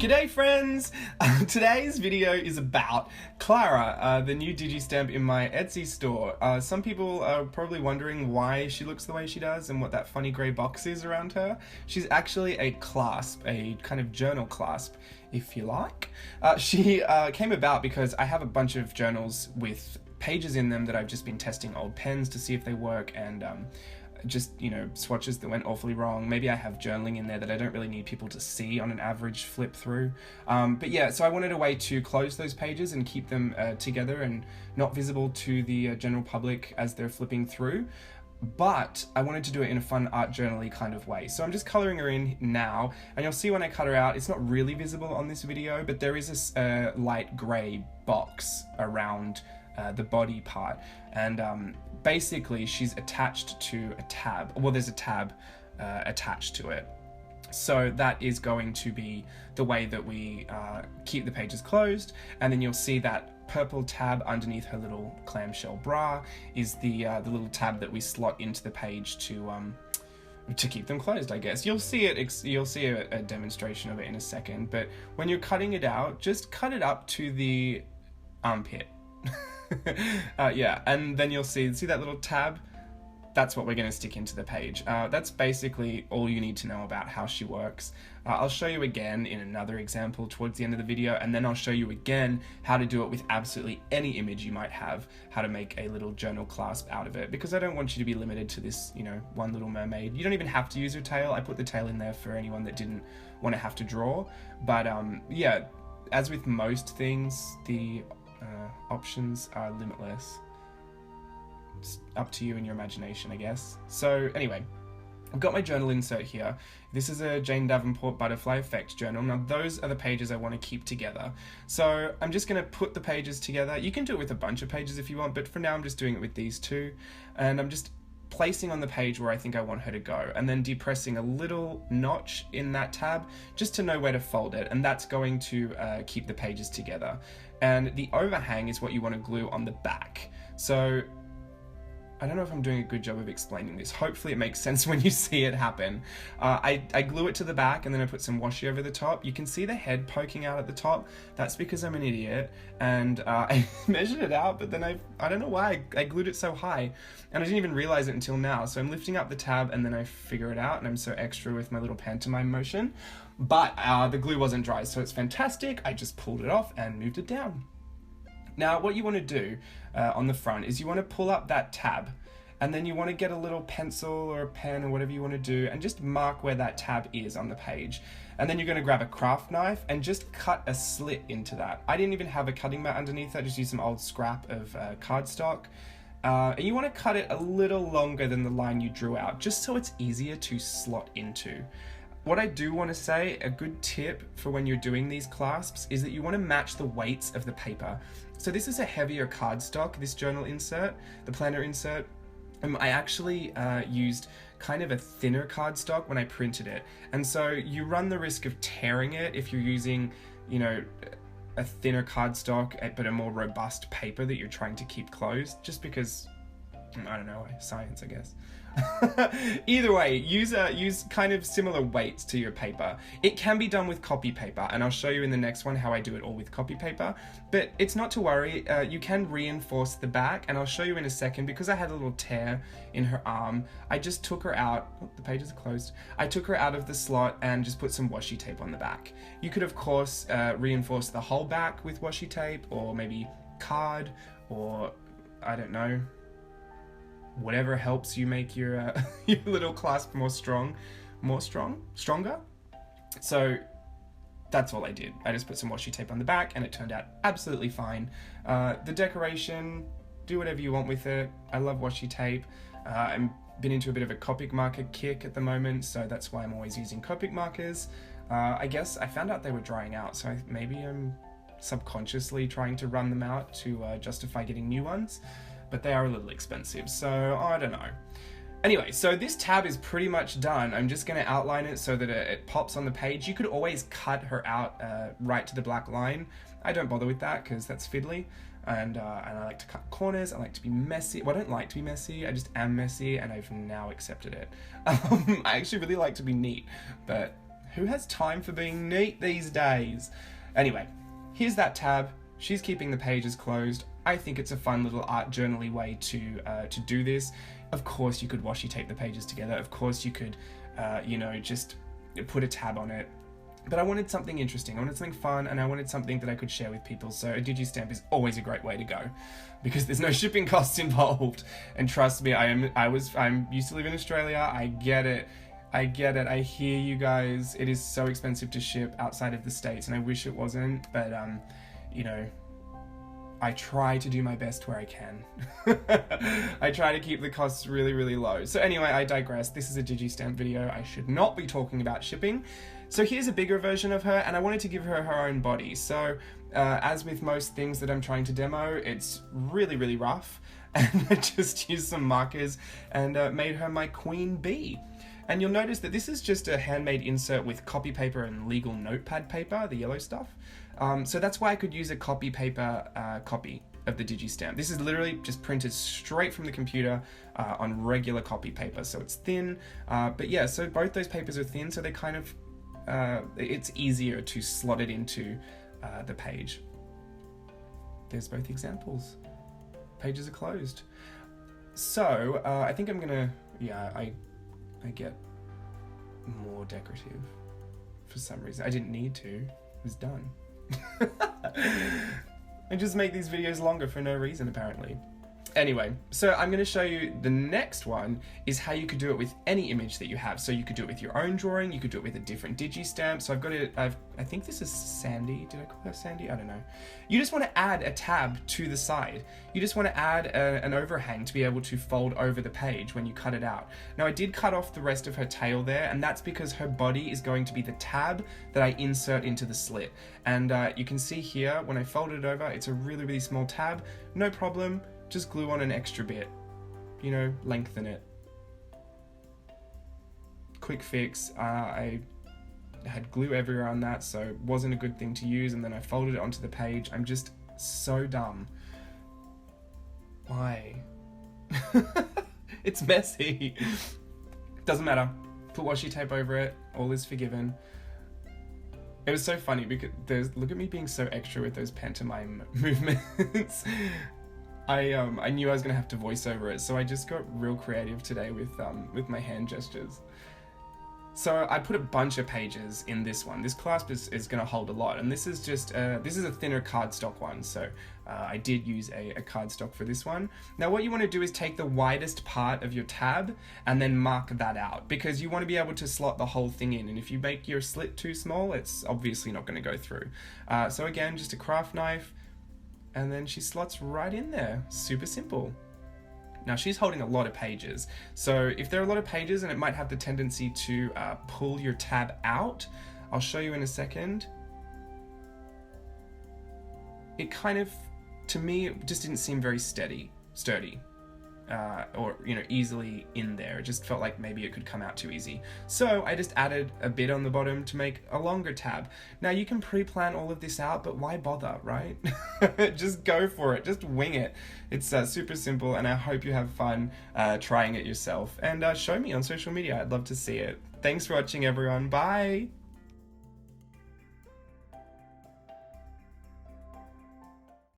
G'day friends! Today's video is about Clara, the new digistamp in my Etsy store. Some people are probably wondering why she looks the way she does and what that funny grey box is around her. She's actually a clasp, a kind of journal clasp, if you like. She came about because I have a bunch of journals with pages in them that I've just been testing old pens to see if they work, and just, you know, swatches that went awfully wrong. Maybe I have journaling in there that I don't really need people to see on an average flip through. But yeah, so I wanted a way to close those pages and keep them together and not visible to the general public as they're flipping through. But I wanted to do it in a fun art journal-y kind of way. So I'm just colouring her in now, and you'll see when I cut her out, it's not really visible on this video, but there is this light grey box around the body part, and basically she's attached to a tab. Well, there's a tab attached to it, so that is going to be the way that we keep the pages closed. And then you'll see that purple tab underneath her little clamshell bra is the little tab that we slot into the page to keep them closed, I guess. You'll see it. You'll see a demonstration of it in a second. But when you're cutting it out, just cut it up to the armpit. Yeah, and then you'll see that little tab. That's what we're going to stick into the page. That's basically all you need to know about how she works. I'll show you again in another example towards the end of the video, and then I'll show you again how to do it with absolutely any image you might have, how to make a little journal clasp out of it, because I don't want you to be limited to this, you know, one little mermaid. You don't even have to use her tail. I put the tail in there for anyone that didn't want to have to draw. But yeah, as with most things, the options are limitless. It's up to you and your imagination, I guess. So anyway, I've got my journal insert here. This is a Jane Davenport Butterfly Effect journal. Now those are the pages I want to keep together. So I'm just going to put the pages together. You can do it with a bunch of pages if you want, but for now I'm just doing it with these two. And I'm just placing on the page where I think I want her to go, and then depressing a little notch in that tab just to know where to fold it, and that's going to keep the pages together. And the overhang is what you want to glue on the back. So I don't know if I'm doing a good job of explaining this. Hopefully it makes sense when you see it happen. I glue it to the back, and then I put some washi over the top. You can see the head poking out at the top. That's because I'm an idiot, and I measured it out, but then I don't know why I glued it so high, and I didn't even realize it until now. So I'm lifting up the tab, and then I figure it out, and I'm so extra with my little pantomime motion. But the glue wasn't dry, so it's fantastic. I just pulled it off and moved it down. Now what you want to do on the front is you want to pull up that tab, and then you want to get a little pencil or a pen or whatever you want to do and just mark where that tab is on the page. And then you're going to grab a craft knife and just cut a slit into that. I didn't even have a cutting mat underneath. I just used some old scrap of cardstock. And you want to cut it a little longer than the line you drew out, just so it's easier to slot into. What I do want to say, a good tip for when you're doing these clasps, is that you want to match the weights of the paper. So this is a heavier cardstock, this journal insert, the planner insert. I actually used kind of a thinner cardstock when I printed it. And so you run the risk of tearing it if you're using, you know, a thinner cardstock, but a more robust paper that you're trying to keep closed, just because, I don't know, science, I guess. Either way, use kind of similar weights to your paper. It can be done with copy paper, and I'll show you in the next one how I do it all with copy paper, but it's not to worry. You can reinforce the back, and I'll show you in a second. Because I had a little tear in her arm, I just took her out. Oh, the pages are closed. I took her out of the slot and just put some washi tape on the back. You could of course reinforce the whole back with washi tape, or maybe card, or I don't know, whatever helps you make your your little clasp stronger. So that's all I did. I just put some washi tape on the back, and it turned out absolutely fine. The decoration, do whatever you want with it. I love washi tape. I've been into a bit of a Copic marker kick at the moment, so that's why I'm always using Copic markers. I guess I found out they were drying out, so maybe I'm subconsciously trying to run them out to justify getting new ones. But they are a little expensive, so I don't know. Anyway, so this tab is pretty much done. I'm just going to outline it so that it pops on the page. You could always cut her out right to the black line. I don't bother with that because that's fiddly, and I like to cut corners. I like to be messy. Well, I don't like to be messy, I just am messy, and I've now accepted it. I actually really like to be neat, but Who has time for being neat these days? Anyway, here's that tab. She's keeping the pages closed. I think it's a fun little art journal-y way to do this. Of course you could washi tape the pages together. Of course you could, just put a tab on it. But I wanted something interesting, I wanted something fun, and I wanted something that I could share with people, so a digistamp is always a great way to go, because there's no shipping costs involved. And trust me, I'm used to live in Australia, I get it, I hear you guys, it is so expensive to ship outside of the States, and I wish it wasn't, but I try to do my best where I can. I try to keep the costs really, really low. So anyway, I digress. This is a digistamp video. I should not be talking about shipping. So here's a bigger version of her, and I wanted to give her her own body. So as with most things that I'm trying to demo, it's really, really rough. And I just used some markers and made her my queen bee. And you'll notice that this is just a handmade insert with copy paper and legal notepad paper, the yellow stuff. So that's why I could use a copy paper copy of the digistamp. This is literally just printed straight from the computer on regular copy paper, so it's thin. But yeah, so both those papers are thin, so they kind of, it's easier to slot it into the page. There's both examples. Pages are closed. So I think I'm gonna, I get more decorative for some reason. I didn't need to, it was done. I just make these videos longer for no reason, apparently. Anyway, so I'm going to show you the next one is how you could do it with any image that you have. So you could do it with your own drawing, you could do it with a different digistamp. So I've got it, I think this is Sandy. Did I call her Sandy? I don't know. You just want to add a tab to the side. You just want to add an overhang to be able to fold over the page when you cut it out. Now I did cut off the rest of her tail there, and that's because her body is going to be the tab that I insert into the slit. And you can see here, when I fold it over, it's a really, really small tab. No problem. Just glue on an extra bit, lengthen it. Quick fix. I had glue everywhere on that, so it wasn't a good thing to use, and then I folded it onto the page. I'm just so dumb. Why? It's messy. Doesn't matter. Put washi tape over it. All is forgiven. It was so funny because look at me being so extra with those pantomime movements. I knew I was gonna have to voice over it, so I just got real creative today with my hand gestures. So I put a bunch of pages in this one. This clasp is gonna hold a lot, and this is just this is a thinner cardstock one, so I did use a cardstock for this one. Now what you want to do is take the widest part of your tab and then mark that out, because you want to be able to slot the whole thing in, and if you make your slit too small, it's obviously not going to go through. So again, just a craft knife, and then she slots right in there. Super simple. Now she's holding a lot of pages, so if there are a lot of pages and it might have the tendency to pull your tab out, I'll show you in a second. It kind of, to me, it just didn't seem very sturdy, or easily in there. It just felt like maybe it could come out too easy. So I just added a bit on the bottom to make a longer tab. Now you can pre-plan all of this out, but why bother, right? Just go for it, just wing it. It's super simple, and I hope you have fun trying it yourself. And show me on social media, I'd love to see it. Thanks for watching, everyone. Bye!